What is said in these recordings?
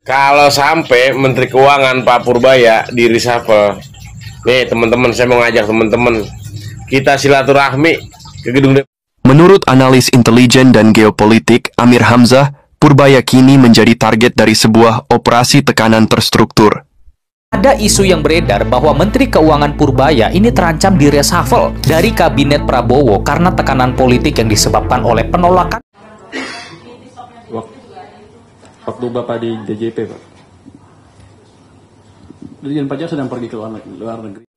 Kalau sampai Menteri Keuangan Pak Purbaya di reshuffle, nih teman-teman, saya mau ngajak teman-teman kita silaturahmi ke gedung DPR. Menurut analis intelijen dan geopolitik Amir Hamzah, Purbaya kini menjadi target dari sebuah operasi tekanan terstruktur. Ada isu yang beredar bahwa Menteri Keuangan Purbaya ini terancam di reshuffle dari Kabinet Prabowo karena tekanan politik yang disebabkan oleh penolakan. Waktu Bapak di DJP, Pak, Dirjen Pajak sedang pergi ke luar negeri.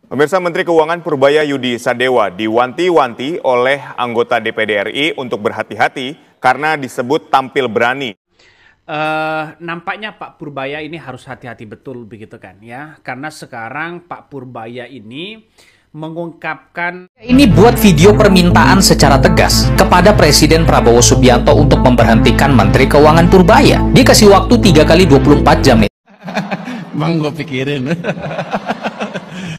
Pemirsa, Menteri Keuangan Purbaya Yudi Sadewa diwanti-wanti oleh anggota DPD RI untuk berhati-hati karena disebut tampil berani. Nampaknya Pak Purbaya ini harus hati-hati betul begitu kan ya, karena sekarang Pak Purbaya ini mengungkapkan Ini buat video permintaan secara tegas kepada Presiden Prabowo Subianto untuk memberhentikan Menteri Keuangan Purbaya. Dia kasih waktu 3 kali 24 jam nih. Bang, gue pikirin.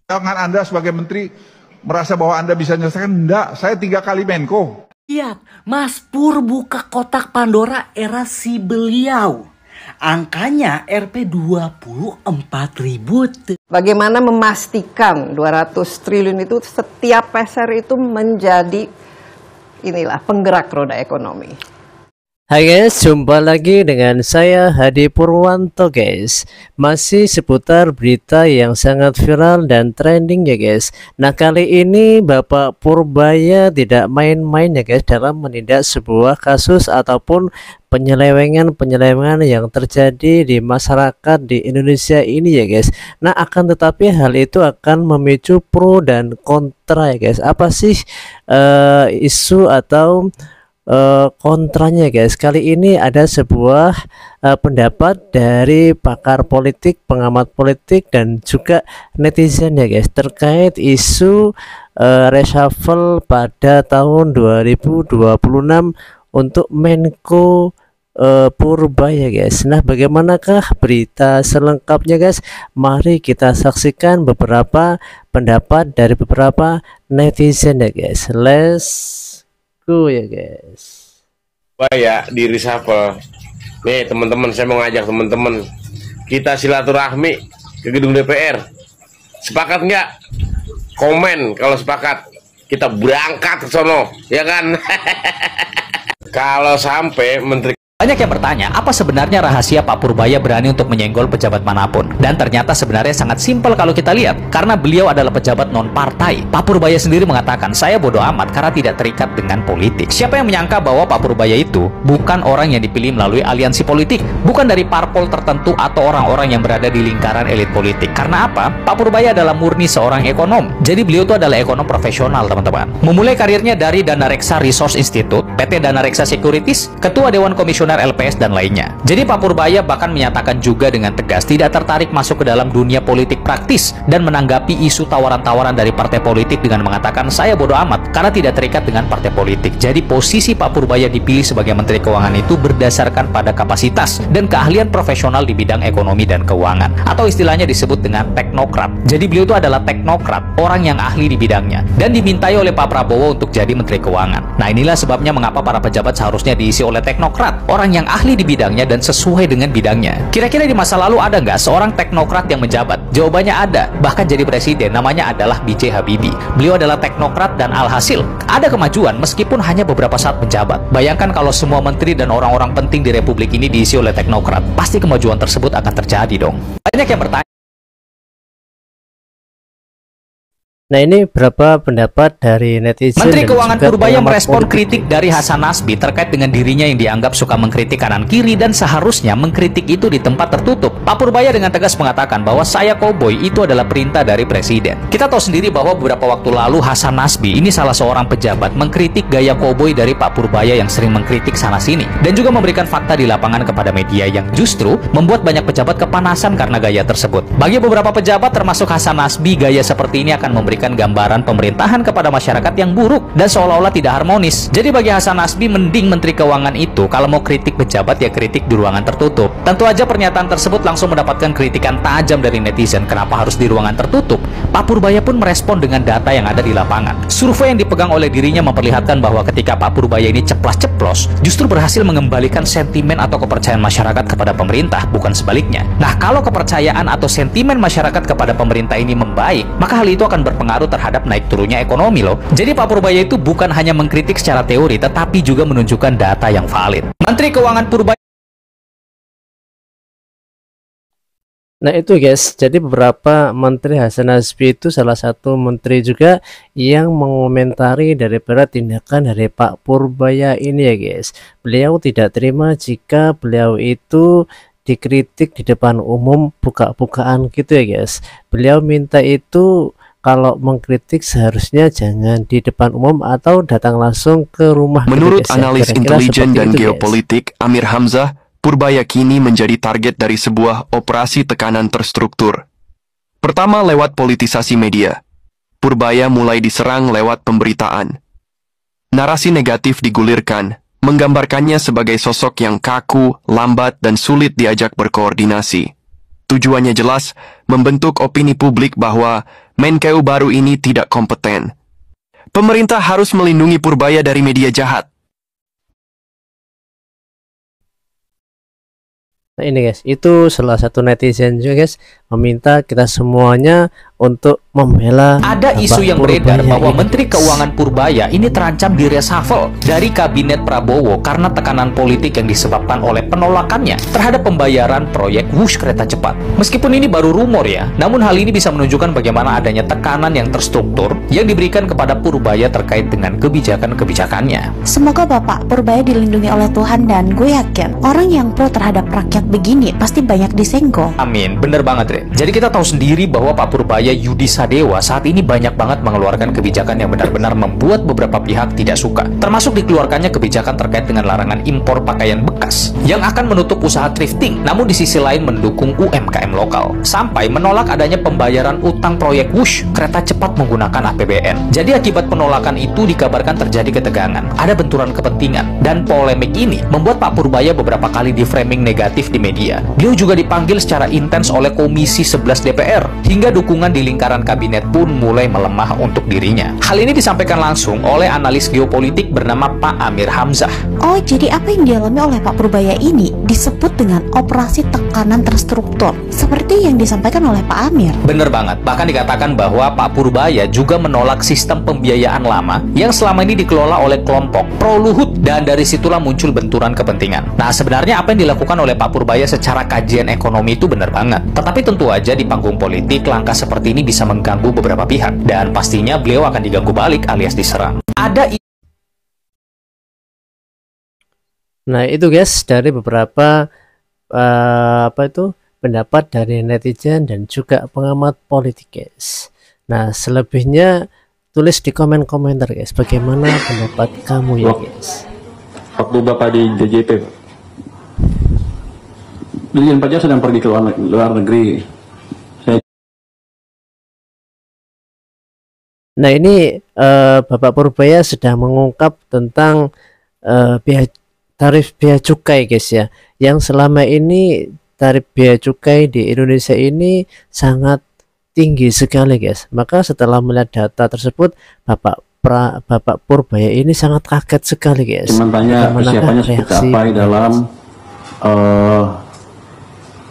Jangan Anda sebagai menteri merasa bahwa Anda bisa menyelesaikan. Enggak, saya 3 kali Menko. Lihat, Mas Pur buka kotak Pandora era si beliau. Angkanya Rp 24.000. Bagaimana memastikan 200 triliun itu setiap peser itu menjadi penggerak roda ekonomi. Hai guys, jumpa lagi dengan saya Hadi Purwanto guys. Masih seputar berita yang sangat viral dan trending ya guys. Nah, kali ini Bapak Purbaya tidak main-main ya guys dalam menindak sebuah kasus ataupun penyelewengan yang terjadi di masyarakat di Indonesia ini ya guys. Nah, akan tetapi hal itu akan memicu pro dan kontra ya guys. Apa sih isu atau kontranya guys? Kali ini ada sebuah pendapat dari pakar politik, pengamat politik dan juga netizen ya guys terkait isu reshuffle pada tahun 2026 untuk Menko Purbaya guys. Nah, bagaimanakah berita selengkapnya guys? Mari kita saksikan beberapa pendapat dari beberapa netizen ya guys. Let's go ya guys. Purbaya di reshuffle, nih teman-teman, saya mau ngajak teman-teman kita silaturahmi ke gedung DPR. Sepakat nggak? Komen kalau sepakat, kita berangkat ke sono, ya kan? Kalau sampai Menteri. Banyak yang bertanya, apa sebenarnya rahasia Pak Purbaya berani untuk menyenggol pejabat manapun? Dan ternyata sebenarnya sangat simpel kalau kita lihat, karena beliau adalah pejabat non-partai. Pak Purbaya sendiri mengatakan, saya bodoh amat karena tidak terikat dengan politik. Siapa yang menyangka bahwa Pak Purbaya itu bukan orang yang dipilih melalui aliansi politik, bukan dari parpol tertentu atau orang-orang yang berada di lingkaran elit politik. Karena apa? Pak Purbaya adalah murni seorang ekonom. Jadi beliau itu adalah ekonom profesional teman-teman. Memulai karirnya dari Dana Reksa Resource Institute, PT Dana Reksa Securities, Ketua Dewan Komisioner LPS dan lainnya. Jadi Pak Purbaya bahkan menyatakan juga dengan tegas tidak tertarik masuk ke dalam dunia politik praktis dan menanggapi isu tawaran-tawaran dari partai politik dengan mengatakan saya bodoh amat karena tidak terikat dengan partai politik. Jadi posisi Pak Purbaya dipilih sebagai Menteri Keuangan itu berdasarkan pada kapasitas dan keahlian profesional di bidang ekonomi dan keuangan, atau istilahnya disebut dengan teknokrat. Jadi beliau itu adalah teknokrat, orang yang ahli di bidangnya dan dimintai oleh Pak Prabowo untuk jadi Menteri Keuangan. Nah, inilah sebabnya mengapa para pejabat seharusnya diisi oleh teknokrat, orang yang ahli di bidangnya dan sesuai dengan bidangnya. Kira-kira di masa lalu ada nggak seorang teknokrat yang menjabat? Jawabannya ada, bahkan jadi presiden, namanya adalah B.J. Habibie. Beliau adalah teknokrat dan alhasil ada kemajuan meskipun hanya beberapa saat menjabat. Bayangkan kalau semua menteri dan orang-orang penting di republik ini diisi oleh teknokrat, pasti kemajuan tersebut akan terjadi dong. Banyak yang bertanya. Nah, ini berapa pendapat dari netizen. Menteri Keuangan Purbaya merespon kritik dari Hasan Nasbi terkait dengan dirinya yang dianggap suka mengkritik kanan kiri dan seharusnya mengkritik itu di tempat tertutup. Pak Purbaya dengan tegas mengatakan bahwa saya koboi itu adalah perintah dari presiden. Kita tahu sendiri bahwa beberapa waktu lalu Hasan Nasbi ini salah seorang pejabat mengkritik gaya koboi dari Pak Purbaya yang sering mengkritik sana sini dan juga memberikan fakta di lapangan kepada media yang justru membuat banyak pejabat kepanasan karena gaya tersebut. Bagi beberapa pejabat termasuk Hasan Nasbi, gaya seperti ini akan memberi memberikan gambaran pemerintahan kepada masyarakat yang buruk dan seolah-olah tidak harmonis. Jadi bagi Hasan Nasbi, mending Menteri Keuangan itu kalau mau kritik pejabat ya kritik di ruangan tertutup. Tentu aja pernyataan tersebut langsung mendapatkan kritikan tajam dari netizen. Kenapa harus di ruangan tertutup? Pak Purbaya pun merespon dengan data yang ada di lapangan. Survei yang dipegang oleh dirinya memperlihatkan bahwa ketika Pak Purbaya ini ceplas-ceplos, justru berhasil mengembalikan sentimen atau kepercayaan masyarakat kepada pemerintah, bukan sebaliknya. Nah, kalau kepercayaan atau sentimen masyarakat kepada pemerintah ini membaik, maka hal itu akan berpengaruh terhadap naik turunnya ekonomi loh. Jadi Pak Purbaya itu bukan hanya mengkritik secara teori, tetapi juga menunjukkan data yang valid. Menteri Keuangan Purbaya. Nah itu guys, jadi beberapa menteri Hasan Nasbi itu salah satu menteri juga yang mengomentari daripada tindakan dari Pak Purbaya ini ya guys. Beliau tidak terima jika beliau itu dikritik di depan umum buka-bukaan gitu ya guys. Beliau minta itu kalau mengkritik seharusnya jangan di depan umum atau datang langsung ke rumah. Menurut gitu guys, analis Kira-kira intelijen seperti dan itu, geopolitik Amir Hamzah, Purbaya kini menjadi target dari sebuah operasi tekanan terstruktur. Pertama lewat politisasi media. Purbaya mulai diserang lewat pemberitaan. Narasi negatif digulirkan, menggambarkannya sebagai sosok yang kaku, lambat, dan sulit diajak berkoordinasi. Tujuannya jelas, membentuk opini publik bahwa Menkeu baru ini tidak kompeten. Pemerintah harus melindungi Purbaya dari media jahat. Nah ini guys, itu salah satu netizen juga guys meminta kita semuanya untuk membela. Ada isu yang beredar bahwa Menteri Keuangan Purbaya ini terancam di reshuffle dari Kabinet Prabowo karena tekanan politik yang disebabkan oleh penolakannya terhadap pembayaran proyek Wush kereta cepat. Meskipun ini baru rumor ya, namun hal ini bisa menunjukkan bagaimana adanya tekanan yang terstruktur yang diberikan kepada Purbaya terkait dengan kebijakan-kebijakannya. Semoga Bapak Purbaya dilindungi oleh Tuhan, dan gue yakin orang yang pro terhadap rakyat begini pasti banyak disenggol. Amin, bener banget Ren. Jadi kita tahu sendiri bahwa Pak Purbaya Yudi Sadewa saat ini banyak banget mengeluarkan kebijakan yang benar-benar membuat beberapa pihak tidak suka. Termasuk dikeluarkannya kebijakan terkait dengan larangan impor pakaian bekas yang akan menutup usaha thrifting, namun di sisi lain mendukung UMKM lokal. Sampai menolak adanya pembayaran utang proyek Wush kereta cepat menggunakan APBN. Jadi akibat penolakan itu dikabarkan terjadi ketegangan, ada benturan kepentingan, dan polemik ini membuat Pak Purbaya beberapa kali di framing negatif di media. Beliau juga dipanggil secara intens oleh Komisi 11 DPR, hingga dukungan di lingkaran kabinet pun mulai melemah untuk dirinya. Hal ini disampaikan langsung oleh analis geopolitik bernama Pak Amir Hamzah. Oh, jadi apa yang dialami oleh Pak Purbaya ini disebut dengan operasi tekanan terstruktur, seperti yang disampaikan oleh Pak Amir. Bener banget, bahkan dikatakan bahwa Pak Purbaya juga menolak sistem pembiayaan lama yang selama ini dikelola oleh kelompok pro Luhut, dan dari situlah muncul benturan kepentingan. Nah, sebenarnya apa yang dilakukan oleh Pak Purbaya secara kajian ekonomi itu benar banget. Tetapi tentu aja di panggung politik, langkah seperti ini bisa mengganggu beberapa pihak, dan pastinya beliau akan diganggu balik alias diserang. Nah itu guys dari beberapa pendapat dari netizen dan juga pengamat politik guys. Nah selebihnya tulis di komentar guys, bagaimana pendapat kamu ya guys. Waktu Bapak di DJP, Dirjen Pajak sedang pergi ke luar negeri. Nah ini Bapak Purbaya sedang mengungkap tentang tarif bea cukai guys ya, yang selama ini tarif bea cukai di Indonesia ini sangat tinggi sekali guys. Maka setelah melihat data tersebut, Bapak Purbaya ini sangat kaget sekali guys. Cuman tanya persiapannya seperti apa dalam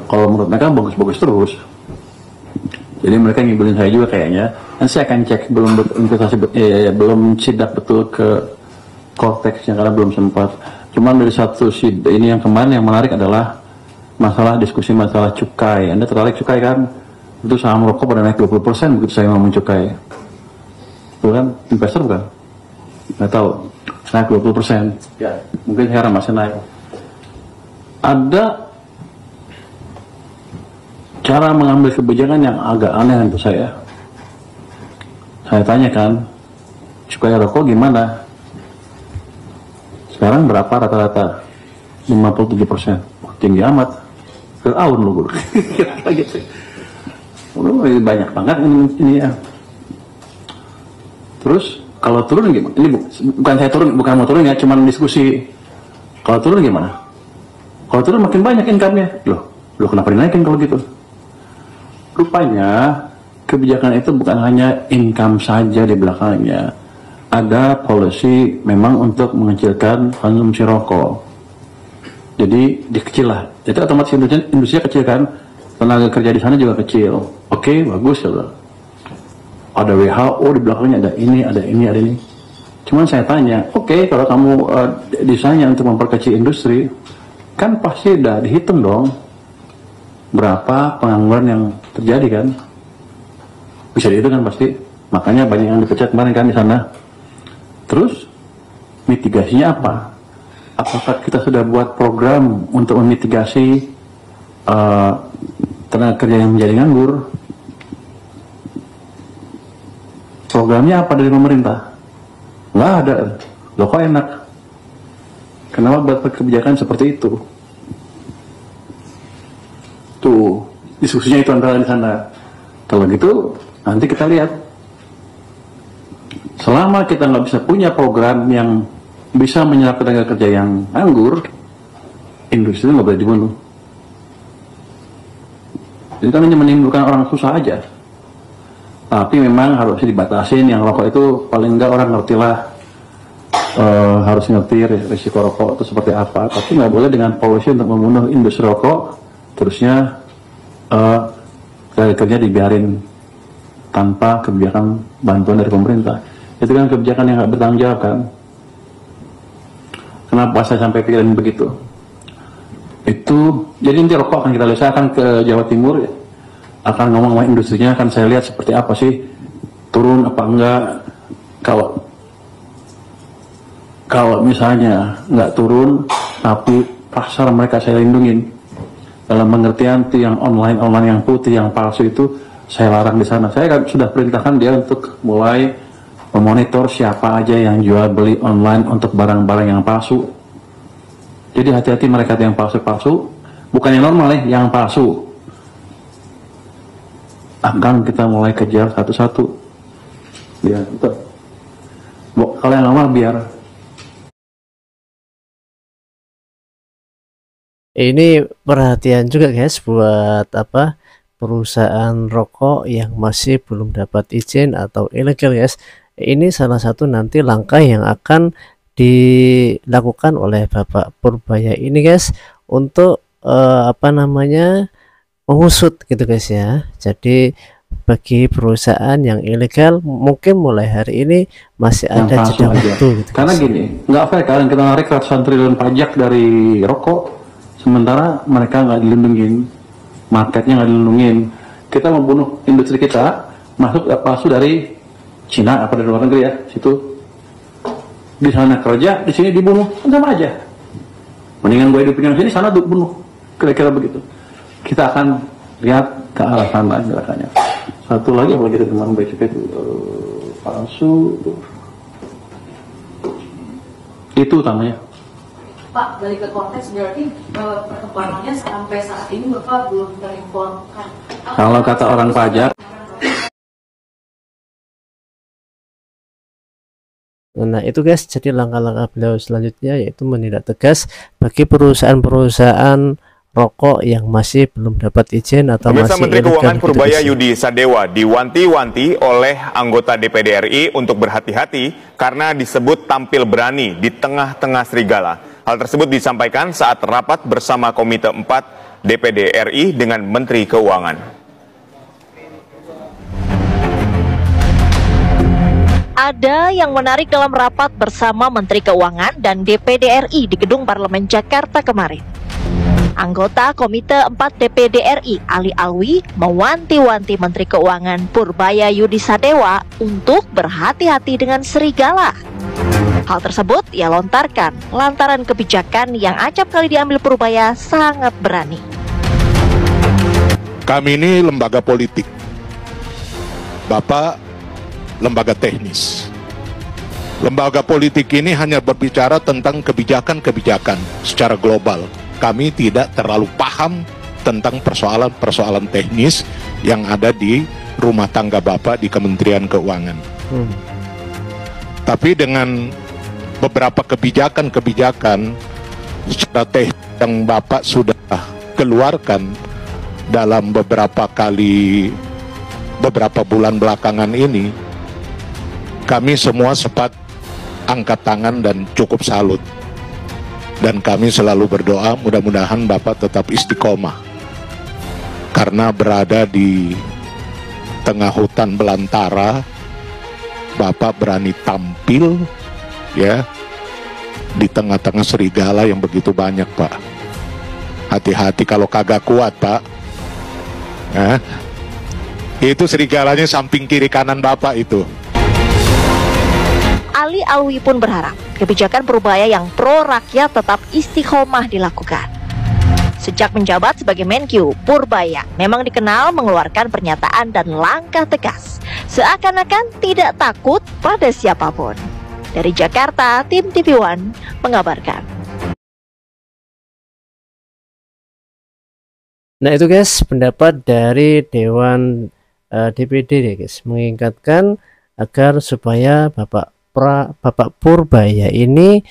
kalau menurut mereka bagus-bagus terus. Jadi mereka ngibulin saya juga kayaknya. Dan saya akan cek, belum sidak betul ke korteksnya karena belum sempat. Cuman dari satu sidak ini yang kemarin yang menarik adalah masalah diskusi masalah cukai. Anda tertarik cukai kan? Itu saham rokok pada naik 20% begitu saya ngomong cukai. Itu kan investor bukan? Nggak tahu. Naik 20%. Ya, mungkin sekarang masih naik. Ada cara mengambil kebijakan yang agak aneh untuk saya. Saya tanyakan, cukai rokok gimana? Sekarang berapa rata-rata? 57%. Tinggi amat. Fir'aun lu guru. Banyak banget ini ya. Terus kalau turun gimana? Ini bukan saya turun, bukan mau turun ya, cuman diskusi. Kalau turun gimana? Kalau turun makin banyak income-nya. Loh kenapa dinaikin kalau gitu? Rupanya kebijakan itu bukan hanya income saja di belakangnya. Ada policy memang untuk mengecilkan konsumsi rokok. Jadi dikecil lah. Jadi otomatis industri kecil kan, tenaga kerja di sana juga kecil. Oke, bagus ya loh. Ada WHO di belakangnya, ada ini, ada ini, ada ini. Cuman saya tanya, oke, kalau kamu desainnya untuk memperkecil industri, kan pasti udah dihitung dong berapa pengangguran yang terjadi kan? Bisa dihitung kan pasti. Makanya banyak yang dipecat kemarin kan di sana. Terus mitigasinya apa? Apakah kita sudah buat program untuk memitigasi tenaga kerja yang menjadi nganggur? Programnya apa dari pemerintah? Nggak ada. Loh kok enak? Kenapa buat kebijakan seperti itu? Tuh, diskusinya itu antara di sana. Kalau gitu, nanti kita lihat. Selama kita nggak bisa punya program yang bisa menyerap tenaga kerja yang nganggur, industri nggak boleh dibunuh. Jadi kan hanya menimbulkan orang susah aja. Tapi memang harusnya dibatasin, yang rokok itu paling enggak orang ngerti lah, harus ngerti risiko rokok itu seperti apa. Tapi nggak boleh dengan policy untuk membunuh industri rokok, terusnya kerja dibiarin tanpa kebijakan bantuan dari pemerintah. Itu kan kebijakan yang nggak bertanggung jawab kan. Kenapa saya sampai pikirin begitu? Itu jadi inti rokok akan kita lihat. Saya akan ke Jawa Timur, akan ngomong sama industrinya, akan saya lihat seperti apa sih, turun apa enggak. Kalau misalnya nggak turun tapi pasar mereka saya lindungin, dalam pengertian itu yang online yang putih, yang palsu itu saya larang di sana. Saya sudah perintahkan dia untuk mulai memonitor siapa aja yang jual beli online untuk barang-barang yang palsu. Jadi hati-hati mereka yang palsu-palsu, bukan yang normal ya, yang palsu. Akan kita mulai kejar satu-satu. Ya, betul. Kalau yang normal biar. Ini perhatian juga guys buat apa, perusahaan rokok yang masih belum dapat izin atau ilegal guys. Ini salah satu nanti langkah yang akan dilakukan oleh Bapak Purbaya ini guys, untuk mengusut gitu guys ya. Jadi bagi perusahaan yang ilegal mungkin mulai hari ini masih yang ada jeda waktu gitu, karena guys. Gini, nggak fair kan kita narik ratusan triliun pajak dari rokok, sementara mereka nggak dilindungin, marketnya nggak dilindungin. Kita membunuh industri kita, masuk palsu dari Cina apa dari luar negeri ya, situ di sana kerja, di sini dibunuh, sama aja. Mendingan gue hidupin di sini, sana tuh bunuh, kira-kira begitu. Kita akan lihat ke arah sana gerakannya. Satu lagi apa gitu teman baik itu palsu itu utamanya. Pak, balik ke konteks berarti perkembangannya sampai saat ini Bapak belum terinformasikan. Kalau kata orang pajak. Nah itu guys, jadi langkah-langkah beliau selanjutnya yaitu menindak tegas bagi perusahaan-perusahaan rokok yang masih belum dapat izin atau Pemirsa, masih Menteri Keuangan gitu Purbaya Yudi Sadewa diwanti-wanti oleh anggota DPD RI untuk berhati-hati karena disebut tampil berani di tengah-tengah serigala. Hal tersebut disampaikan saat rapat bersama Komite 4 DPD RI dengan Menteri Keuangan. Ada yang menarik dalam rapat bersama Menteri Keuangan dan DPD RI di Gedung Parlemen Jakarta kemarin. Anggota Komite 4 DPD RI Ali Alwi mewanti-wanti Menteri Keuangan Purbaya Yudi Sadewa untuk berhati-hati dengan serigala. Hal tersebut ia lontarkan lantaran kebijakan yang acap kali diambil Purbaya sangat berani. Kami ini lembaga politik, Bapak lembaga teknis. Lembaga politik ini hanya berbicara tentang kebijakan-kebijakan secara global. Kami tidak terlalu paham tentang persoalan-persoalan teknis yang ada di rumah tangga Bapak di Kementerian Keuangan. Tapi dengan beberapa kebijakan-kebijakan strategi yang Bapak sudah keluarkan dalam beberapa bulan belakangan ini, kami semua sempat angkat tangan dan cukup salut. Dan kami selalu berdoa mudah-mudahan Bapak tetap istiqomah. Karena berada di tengah hutan belantara, Bapak berani tampil ya di tengah-tengah serigala yang begitu banyak, Pak. Hati-hati kalau kagak kuat, Pak. Itu serigalanya samping kiri kanan Bapak itu. Ali Alwi pun berharap kebijakan Purbaya yang pro rakyat tetap istiqomah dilakukan. Sejak menjabat sebagai Menkyu, Purbaya memang dikenal mengeluarkan pernyataan dan langkah tegas, seakan-akan tidak takut pada siapapun. Dari Jakarta, tim TV One mengabarkan. Nah itu guys, pendapat dari Dewan DPD ya guys, mengingatkan agar supaya Bapak Purbaya ini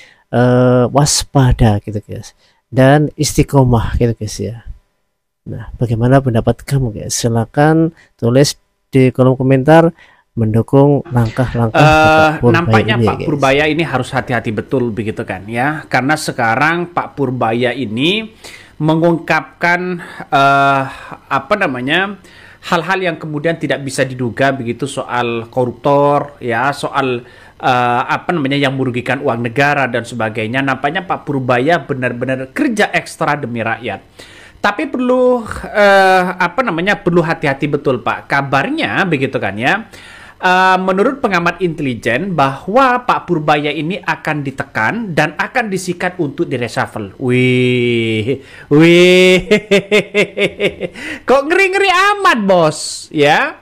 waspada gitu guys, dan istiqomah gitu guys ya. Nah bagaimana pendapat kamu guys? Silahkan tulis di kolom komentar mendukung langkah-langkah nampaknya ini, Pak Purbaya ini harus hati-hati betul begitu kan ya, karena sekarang Pak Purbaya ini mengungkapkan hal-hal yang kemudian tidak bisa diduga begitu, soal koruptor ya, soal yang merugikan uang negara dan sebagainya. Nampaknya Pak Purbaya benar-benar kerja ekstra demi rakyat. Tapi perlu perlu hati-hati betul Pak. Kabarnya begitu kan ya. Menurut pengamat intelijen bahwa Pak Purbaya ini akan ditekan dan akan disikat untuk direshuffle. Wih, kok ngeri-ngeri amat bos, ya?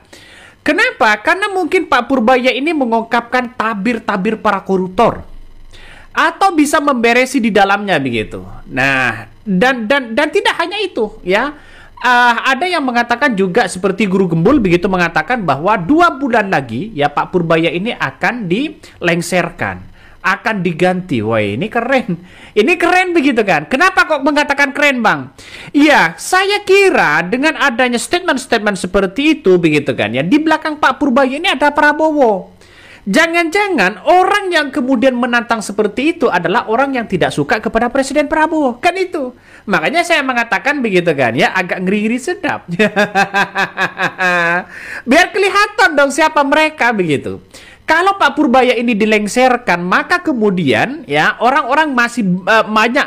Kenapa? Karena mungkin Pak Purbaya ini mengungkapkan tabir-tabir para koruptor, atau bisa memberesi di dalamnya begitu. Nah, dan tidak hanya itu, ya. Ada yang mengatakan juga seperti Guru Gembul begitu, mengatakan bahwa 2 bulan lagi ya Pak Purbaya ini akan dilengserkan, akan diganti. Wah ini keren begitu kan. Kenapa kok mengatakan keren Bang? Iya, saya kira dengan adanya statement-statement seperti itu begitu kan ya, di belakang Pak Purbaya ini ada Prabowo. Jangan-jangan orang yang kemudian menantang seperti itu adalah orang yang tidak suka kepada Presiden Prabowo. Kan itu. Makanya saya mengatakan begitu kan ya, agak ngeri-ngeri sedap. Biar kelihatan dong siapa mereka begitu. Kalau Pak Purbaya ini dilengserkan, maka kemudian ya orang-orang masih banyak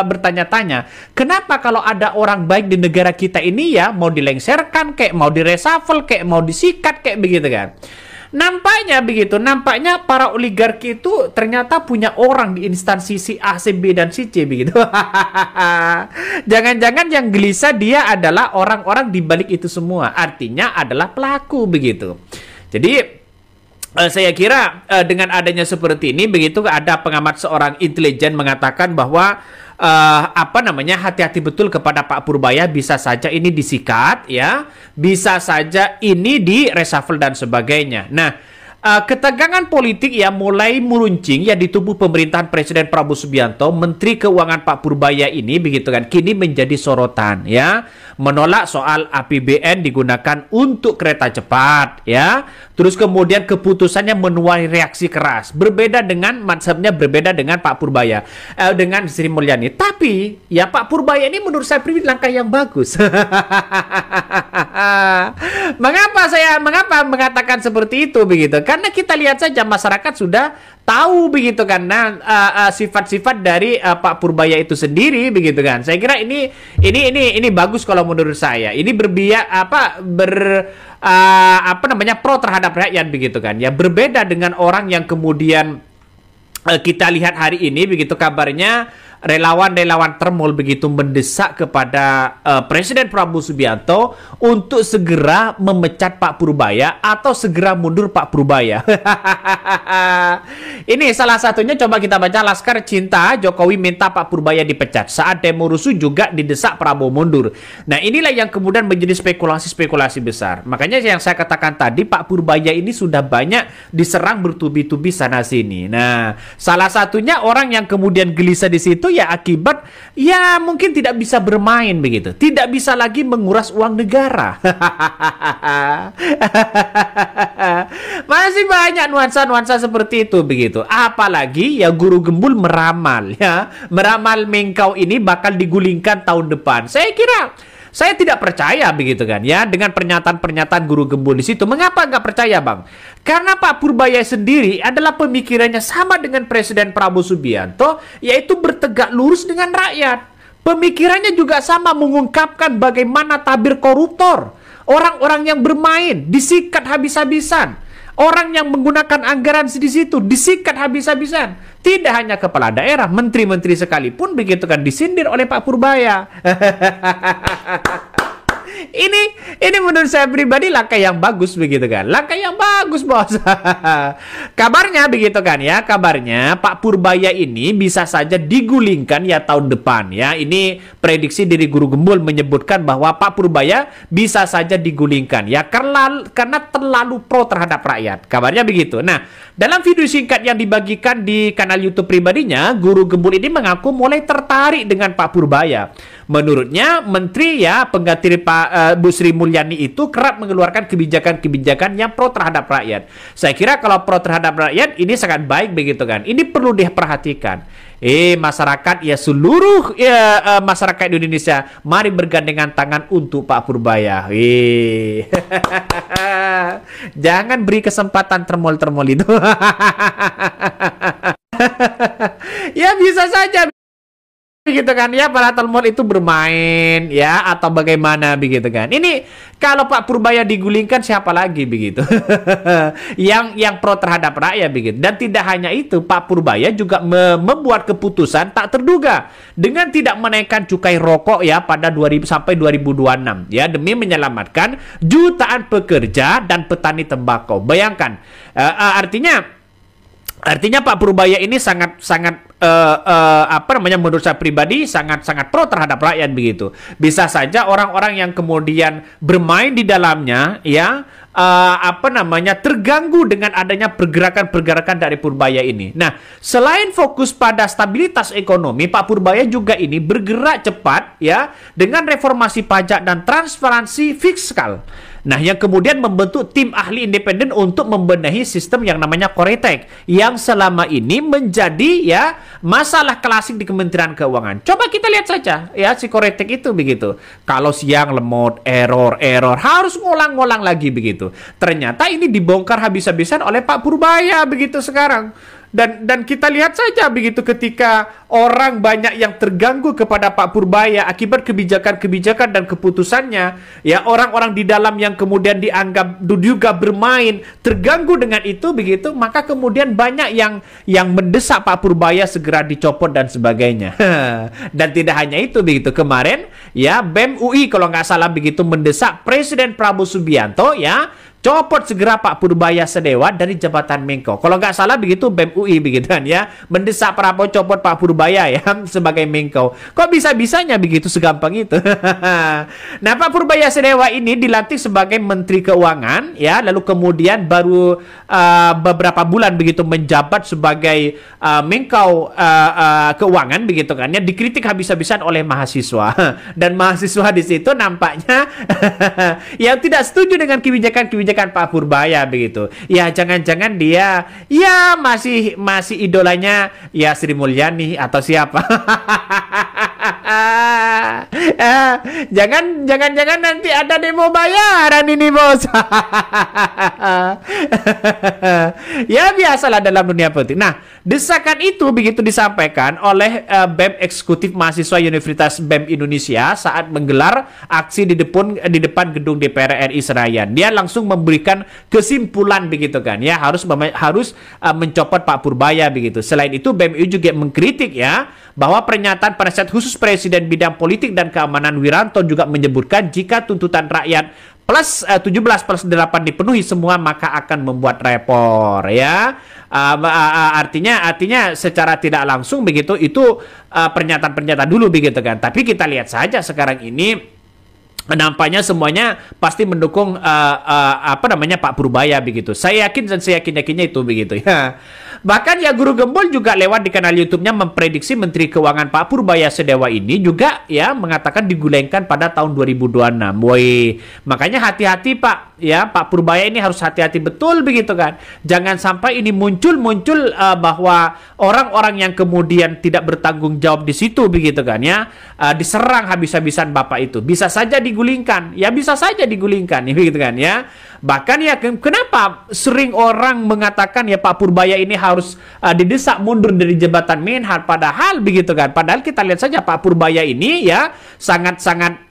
bertanya-tanya, kenapa kalau ada orang baik di negara kita ini ya mau dilengserkan, kayak mau direshuffle, kayak mau disikat, kayak begitu kan. Nampaknya begitu, nampaknya para oligarki itu ternyata punya orang di instansi si A, si B, dan si C begitu. Jangan-jangan yang gelisah dia adalah orang-orang di balik itu semua, artinya adalah pelaku begitu. Jadi saya kira dengan adanya seperti ini begitu, ada pengamat seorang intelijen mengatakan bahwa hati-hati betul kepada Pak Purbaya, bisa saja ini disikat ya, bisa saja ini di reshuffle dan sebagainya. Nah, ketegangan politik ya mulai meruncing ya di tubuh pemerintahan Presiden Prabowo Subianto. Menteri Keuangan Pak Purbaya ini begitu kan kini menjadi sorotan ya, menolak soal APBN digunakan untuk kereta cepat ya. Terus kemudian keputusannya menuai reaksi keras, berbeda dengan maksudnya berbeda dengan Pak Purbaya, dengan Sri Mulyani. Tapi ya Pak Purbaya ini menurut saya pribadi langkah yang bagus. Mengapa mengatakan seperti itu begitu? Karena kita lihat saja masyarakat sudah tahu begitu kan, sifat-sifat dari Pak Purbaya itu sendiri begitu kan. Saya kira ini bagus kalau menurut saya. Ini pro terhadap rakyat begitu kan. Ya berbeda dengan orang yang kemudian kita lihat hari ini begitu kabarnya relawan-relawan Termol begitu mendesak kepada Presiden Prabowo Subianto untuk segera memecat Pak Purbaya atau segera mundur Pak Purbaya. Ini salah satunya, coba kita baca. Laskar Cinta Jokowi minta Pak Purbaya dipecat. Saat demo rusuh juga didesak Prabowo mundur. Nah, inilah yang kemudian menjadi spekulasi-spekulasi besar. Makanya yang saya katakan tadi, Pak Purbaya ini sudah banyak diserang bertubi-tubi sana sini. Nah, salah satunya orang yang kemudian gelisah di situ ya akibat ya mungkin tidak bisa bermain begitu. Tidak bisa lagi menguras uang negara. Masih banyak nuansa-nuansa seperti itu begitu. Apalagi ya Guru Gembul meramal ya. Meramal Mengkau ini bakal digulingkan tahun depan. Saya tidak percaya begitu kan ya dengan pernyataan-pernyataan Guru Gembul di situ. Mengapa nggak percaya, Bang? Karena Pak Purbaya sendiri adalah pemikirannya sama dengan Presiden Prabowo Subianto, yaitu bertegak lurus dengan rakyat. Pemikirannya juga sama, mengungkapkan bagaimana tabir koruptor, orang-orang yang bermain disikat habis-habisan. Orang yang menggunakan anggaran di situ disikat habis-habisan. Tidak hanya kepala daerah, menteri-menteri sekalipun begitu kan disindir oleh Pak Purbaya. Ini menurut saya pribadi langkah yang bagus begitu kan. Langkah yang bagus, Bos. Kabarnya begitu kan ya. Kabarnya Pak Purbaya ini bisa saja digulingkan ya tahun depan ya. Ini prediksi dari Guru Gembul menyebutkan bahwa Pak Purbaya bisa saja digulingkan ya karena terlalu pro terhadap rakyat. Kabarnya begitu. Nah, dalam video singkat yang dibagikan di kanal YouTube pribadinya, Guru Gembul ini mengaku mulai tertarik dengan Pak Purbaya. Menurutnya, menteri ya pengganti Pak Bu Sri Mulyani itu kerap mengeluarkan kebijakan-kebijakan yang pro terhadap rakyat. Saya kira kalau pro terhadap rakyat ini sangat baik begitu kan. Ini perlu diperhatikan. Masyarakat ya seluruh masyarakat Indonesia, mari bergandengan tangan untuk Pak Purbaya. Jangan beri kesempatan termol-termol itu. Ya bisa saja begitu kan ya, para termol itu bermain ya atau bagaimana begitu kan. Ini kalau Pak Purbaya digulingkan siapa lagi begitu. yang pro terhadap rakyat begitu. Dan tidak hanya itu, Pak Purbaya juga membuat keputusan tak terduga dengan tidak menaikkan cukai rokok ya pada 2000 sampai 2026 ya demi menyelamatkan jutaan pekerja dan petani tembakau. Bayangkan artinya Pak Purbaya ini sangat menurut saya pribadi sangat pro terhadap rakyat begitu. Bisa saja orang-orang yang kemudian bermain di dalamnya ya terganggu dengan adanya pergerakan-pergerakan dari Purbaya ini. Nah, selain fokus pada stabilitas ekonomi, Pak Purbaya juga ini bergerak cepat ya dengan reformasi pajak dan transparansi fiskal. Nah, yang kemudian membentuk tim ahli independen untuk membenahi sistem yang namanya Koretek yang selama ini menjadi ya masalah klasik di Kementerian Keuangan. Coba kita lihat saja ya si Koretek itu begitu. Kalau siang lemot, error, harus ngulang-ngulang lagi begitu. Ternyata ini dibongkar habis-habisan oleh Pak Purbaya begitu sekarang. Dan kita lihat saja begitu ketika orang banyak yang terganggu kepada Pak Purbaya akibat kebijakan-kebijakan dan keputusannya, ya orang-orang di dalam yang kemudian dianggap juga bermain terganggu dengan itu begitu, maka kemudian banyak yang mendesak Pak Purbaya segera dicopot dan sebagainya. Dan tidak hanya itu begitu, kemarin ya BEM UI kalau nggak salah begitu mendesak Presiden Prabowo Subianto ya copot segera Pak Purbaya Sedewa dari jabatan Menko. Kalau nggak salah begitu BEM UI begitu kan ya, mendesak Prabowo copot Pak Purbaya ya sebagai Menko. Kok bisa-bisanya begitu segampang itu? Nah, Pak Purbaya Sedewa ini dilantik sebagai Menteri Keuangan ya, lalu kemudian baru beberapa bulan begitu menjabat sebagai Menko Keuangan begitu kan ya, dikritik habis-habisan oleh mahasiswa. Dan mahasiswa di situ nampaknya yang tidak setuju dengan kebijakan Pak Purbaya begitu. Ya jangan-jangan dia ya masih idolanya ya Sri Mulyani atau siapa. Jangan nanti ada demo bayaran ini, bos. Ya biasalah dalam dunia politik. Nah, desakan itu begitu disampaikan oleh BEM Eksekutif Mahasiswa Universitas BEM Indonesia saat menggelar aksi di depan gedung DPR RI Senayan. Dia langsung memberikan kesimpulan begitu kan, ya harus mencopot Pak Purbaya begitu. Selain itu BEM juga mengkritik ya bahwa pernyataan penasihat khusus Presiden bidang politik dan keamanan Wiranto juga menyebutkan jika tuntutan rakyat plus 17+8 dipenuhi semua maka akan membuat repor ya. Artinya secara tidak langsung begitu itu pernyataan dulu begitu kan. Tapi kita lihat saja sekarang ini nampaknya semuanya pasti mendukung Pak Purbaya begitu. Saya yakin dan saya yakinnya itu begitu ya. Bahkan ya Guru Gembul juga lewat di kanal YouTube-nya memprediksi Menteri Keuangan Pak Purbaya Sedewa ini juga ya mengatakan digulingkan pada tahun 2026. Woi, makanya hati-hati Pak ya, Pak Purbaya ini harus hati-hati betul begitu kan. Jangan sampai ini muncul bahwa orang-orang yang kemudian tidak bertanggung jawab di situ begitu kan ya, diserang habis-habisan Bapak itu. Bisa saja digulingkan, ya bisa saja digulingkan begitu kan ya. Bahkan ya kenapa sering orang mengatakan ya Pak Purbaya ini harus didesak mundur dari jabatan Menhan, padahal begitu kan. Padahal kita lihat saja Pak Purbaya ini ya sangat-sangat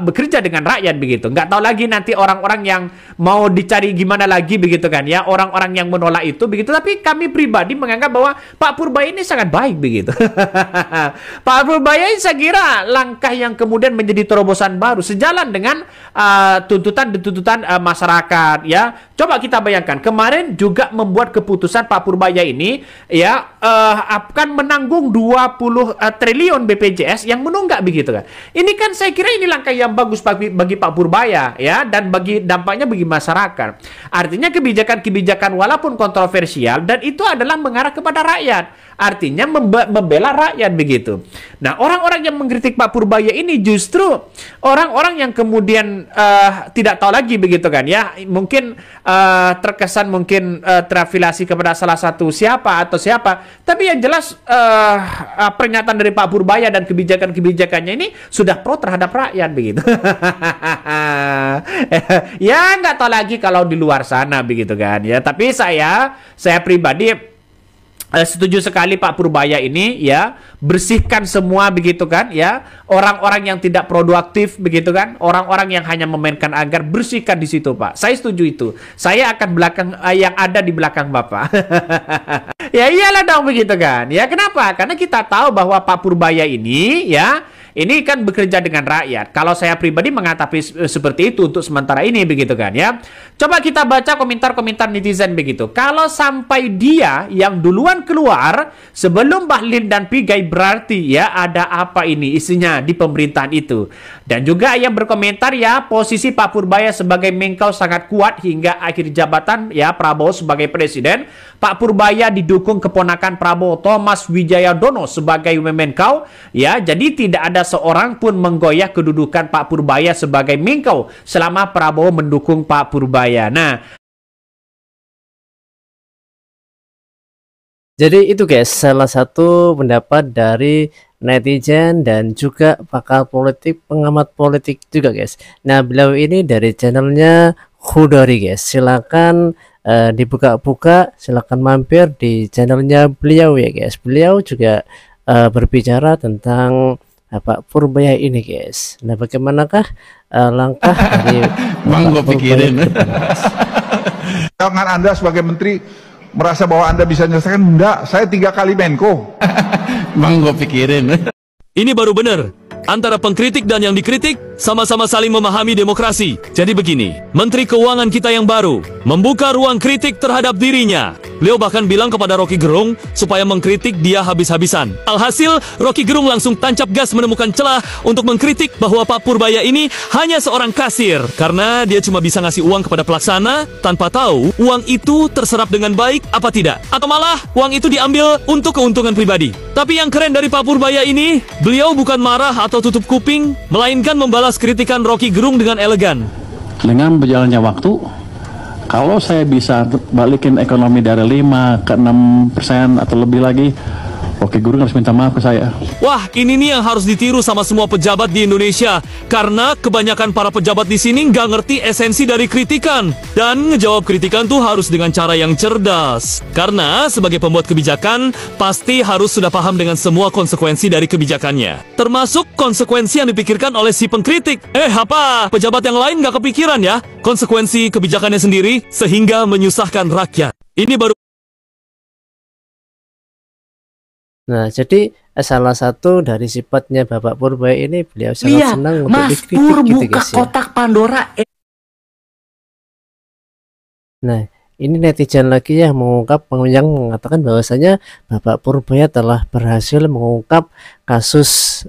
bekerja dengan rakyat begitu. Nggak tahu lagi nanti orang-orang yang mau dicari gimana lagi begitu kan ya, orang-orang yang menolak itu begitu. Tapi kami pribadi menganggap bahwa Pak Purbaya ini sangat baik begitu. Pak Purbaya ini saya kira langkah yang kemudian menjadi terobosan baru sejalan dengan tuntutan masyarakat ya. Coba kita bayangkan kemarin juga membuat keputusan Pak Purbaya ini ya akan menanggung 20 triliun BPJS yang menunggak begitu kan. Ini kan saya kira ini langkah yang bagus bagi Pak Purbaya ya, dan dampaknya bagi masyarakat. Artinya kebijakan walaupun kontroversial dan itu adalah mengarah kepada rakyat. Artinya membela rakyat begitu. Nah, orang-orang yang mengkritik Pak Purbaya ini justru orang-orang yang kemudian tidak tahu lagi begitu kan ya. Mungkin terkesan terafiliasi kepada salah satu siapa. Tapi yang jelas pernyataan dari Pak Purbaya dan kebijakan-kebijakannya ini sudah pro terhadap rakyat begitu. Ya nggak tahu lagi kalau di luar sana begitu kan ya. Tapi saya pribadi setuju sekali Pak Purbaya ini ya, bersihkan semua begitu kan ya, orang-orang yang tidak produktif begitu kan, orang-orang yang hanya memainkan anggar, bersihkan di situ Pak. Saya setuju itu. Saya akan yang ada di belakang Bapak. Ya iyalah dong begitu kan. Ya kenapa? Karena kita tahu bahwa Pak Purbaya ini ya, ini kan bekerja dengan rakyat. Kalau saya pribadi mengatapi seperti itu untuk sementara ini begitu kan ya. Coba kita baca komentar-komentar netizen begitu. Kalau sampai dia yang duluan keluar sebelum Bahlil dan Pigai, berarti ya ada apa ini isinya di pemerintahan itu. Dan juga yang berkomentar ya, posisi Pak Purbaya sebagai Menkau sangat kuat hingga akhir jabatan ya Prabowo sebagai presiden. Pak Purbaya didukung keponakan Prabowo Thomas Wijayadono sebagai Menkau ya. Jadi tidak ada seorang pun menggoyah kedudukan Pak Purbaya sebagai Menkau selama Prabowo mendukung Pak Purbaya. Nah, jadi itu guys, salah satu pendapat dari netizen dan juga pakar politik, pengamat politik juga guys. Nah, beliau ini dari channelnya Khudari guys. Silakan dibuka-buka, silakan mampir di channelnya beliau ya guys. Beliau juga berbicara tentang Pak Purbaya ini guys. Nah, bagaimanakah langkah dari Bang, gue pikirin. Jangan Anda sebagai menteri merasa bahwa Anda bisa menyelesaikan. Enggak, saya 3 kali Menko. Bang, gue pikirin. Ini baru benar. Antara pengkritik dan yang dikritik sama-sama saling memahami demokrasi. Jadi begini, Menteri Keuangan kita yang baru membuka ruang kritik terhadap dirinya. Beliau bahkan bilang kepada Rocky Gerung supaya mengkritik dia habis-habisan. Alhasil, Rocky Gerung langsung tancap gas menemukan celah untuk mengkritik bahwa Pak Purbaya ini hanya seorang kasir. Karena dia cuma bisa ngasih uang kepada pelaksana tanpa tahu uang itu terserap dengan baik apa tidak. Atau malah uang itu diambil untuk keuntungan pribadi. Tapi yang keren dari Pak Purbaya ini, beliau bukan marah atau tutup kuping, melainkan membalas kritikan Rocky Gerung dengan elegan. Dengan berjalannya waktu, kalau saya bisa balikin ekonomi dari 5 ke 6% atau lebih lagi, Oke, guru harus minta maaf ke saya. Wah, ini nih yang harus ditiru sama semua pejabat di Indonesia. Karena kebanyakan para pejabat di sini nggak ngerti esensi dari kritikan. Dan ngejawab kritikan tuh harus dengan cara yang cerdas. Karena sebagai pembuat kebijakan, pasti harus sudah paham dengan semua konsekuensi dari kebijakannya. Termasuk konsekuensi yang dipikirkan oleh si pengkritik. Apa? Pejabat yang lain nggak kepikiran ya? Konsekuensi kebijakannya sendiri sehingga menyusahkan rakyat. Ini baru. Nah, jadi salah satu dari sifatnya Bapak Purbaya ini beliau sangat senang untuk Mas dikritik Pur gitu buka guys ya. kotak Pandora. Nah, ini netizen lagi yang mengatakan bahwasanya Bapak Purbaya telah berhasil mengungkap kasus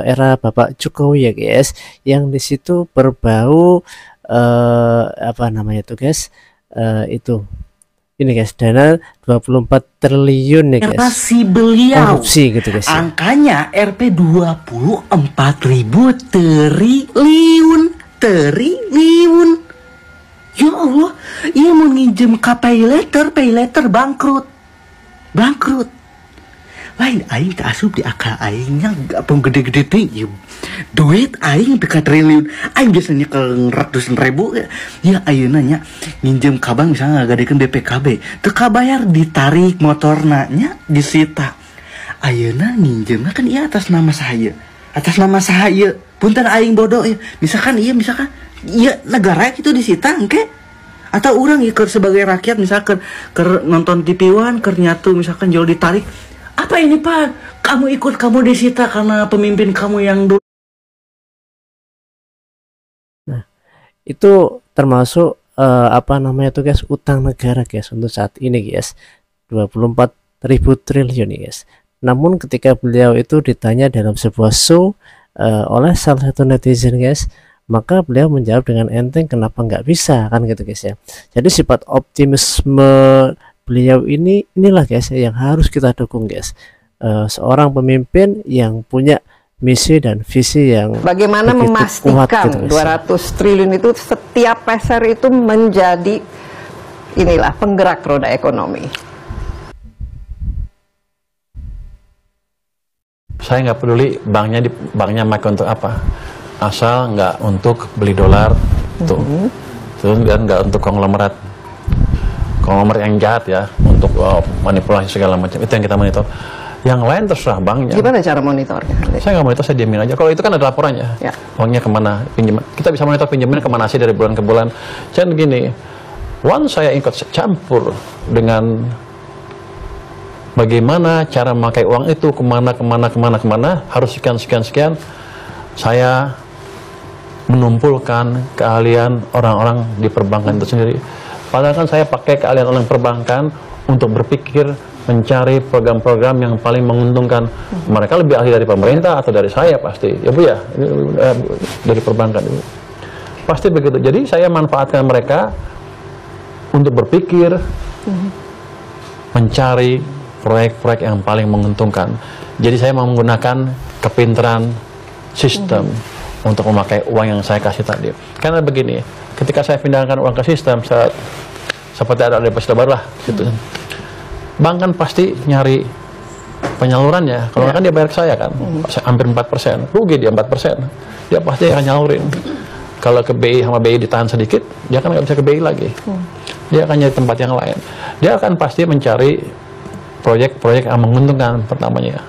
era Bapak Jokowi ya guys, yang di situ berbau apa namanya itu guys, itu ini guys, dana 24 triliun nih guys. Erasi beliau. Korupsi gitu guys. Ya. Angkanya Rp 24.000 triliun. Ya Allah, ia mau nginjem ke pay letter bangkrut. Lain aing tak asup di akal aingnya gak gede-gede tinggi. Duit aing dekat triliun. Aing biasanya ke ratusan ribu ya ayeuna nya nginjem ka bank misalnya ngagadikeun BPKB. Teu kabayar ditarik motorna nya disita. Ayeuna nginjemna kan ieu atas nama saya. Punten aing bodoh ya. Misalkan iya negara itu disita engke. Atau orang ya sebagai rakyat misalkan nonton TV One nyatu misalkan jual ditarik. Apa ini Pak? Kamu ikut, kamu disita karena pemimpin kamu yang dulu. Nah, itu termasuk apa namanya itu guys, utang negara guys untuk saat ini guys, 24.000 triliun guys. Namun ketika beliau itu ditanya dalam sebuah show oleh salah satu netizen guys, maka beliau menjawab dengan enteng kenapa nggak bisa kan gitu guys ya. Jadi sifat optimisme beliau inilah guys yang harus kita dukung guys. Seorang pemimpin yang punya misi dan visi yang bagaimana memastikan kuat, gitu, 200 triliun itu setiap peser itu menjadi inilah penggerak roda ekonomi. Saya nggak peduli banknya make untuk apa, asal nggak untuk beli dolar tuh, terus nggak untuk konglomerat yang jahat ya, untuk manipulasi segala macam, itu yang kita monitor. Yang lain terserah banknya. Gimana cara monitornya? Saya nggak monitor, saya diamin aja. Kalau itu kan ada laporannya, ya. Uangnya kemana, pinjaman. Kita bisa monitor pinjaman kemana sih dari bulan ke bulan. Jadi gini, once saya ikut campur dengan bagaimana cara memakai uang itu, kemana, harus sekian, saya menumpulkan keahlian orang-orang di perbankan itu sendiri. Padahal kan saya pakai keahlian orang perbankan untuk berpikir, mencari program-program yang paling menguntungkan. Mereka lebih ahli dari pemerintah atau dari saya pasti. Ya Bu ya, dari perbankan. Pasti begitu. Jadi saya manfaatkan mereka untuk berpikir, mencari proyek-proyek yang paling menguntungkan. Jadi saya menggunakan kepintaran sistem untuk memakai uang yang saya kasih tadi. Karena begini, ketika saya pindahkan uang ke sistem, seperti ada deposito baru lah, gitu. Bank kan pasti nyari penyalurannya. Kalau kan dia bayar ke saya kan, hampir 4%, rugi dia 4%. Dia pasti akan nyalurin. Kalau ke BI sama BI ditahan sedikit, dia kan nggak bisa ke BI lagi. Dia akan nyari tempat yang lain. Dia akan pasti mencari proyek-proyek yang menguntungkan pertamanya.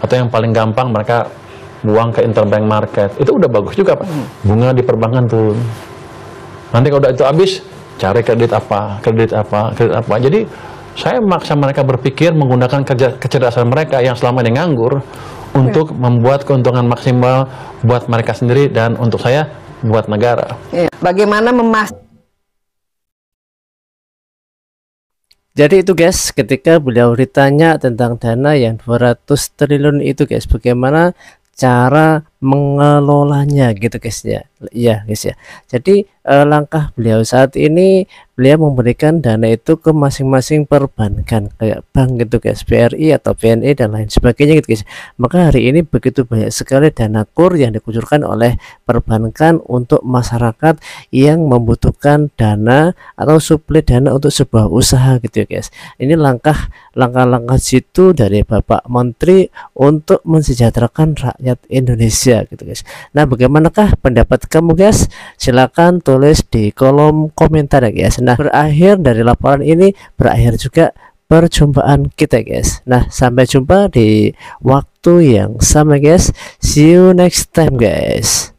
Atau yang paling gampang mereka buang ke interbank market. Itu udah bagus juga Pak. Bunga di perbankan turun. Nanti kalau udah itu habis, cari kredit apa. Jadi saya memaksa mereka berpikir menggunakan kecerdasan mereka yang selama ini nganggur untuk membuat keuntungan maksimal buat mereka sendiri dan untuk saya buat negara. Bagaimana Jadi itu guys, ketika beliau ditanya tentang dana yang 200 triliun itu guys, bagaimana cara mengelolanya gitu guys ya. Iya guys ya. Jadi langkah beliau saat ini, beliau memberikan dana itu ke masing-masing perbankan kayak bank gitu guys, BRI atau BNI dan lain sebagainya gitu guys. Maka hari ini begitu banyak sekali dana kur yang dikucurkan oleh perbankan untuk masyarakat yang membutuhkan dana atau suplai dana untuk sebuah usaha gitu ya guys. Ini langkah situ dari Bapak Menteri untuk mensejahterakan rakyat Indonesia gitu guys. Nah, bagaimanakah pendapat kamu guys? Silakan tulis di kolom komentar ya guys. Nah, berakhir dari laporan ini, berakhir juga perjumpaan kita guys. Nah, sampai jumpa di waktu yang sama guys. See you next time guys.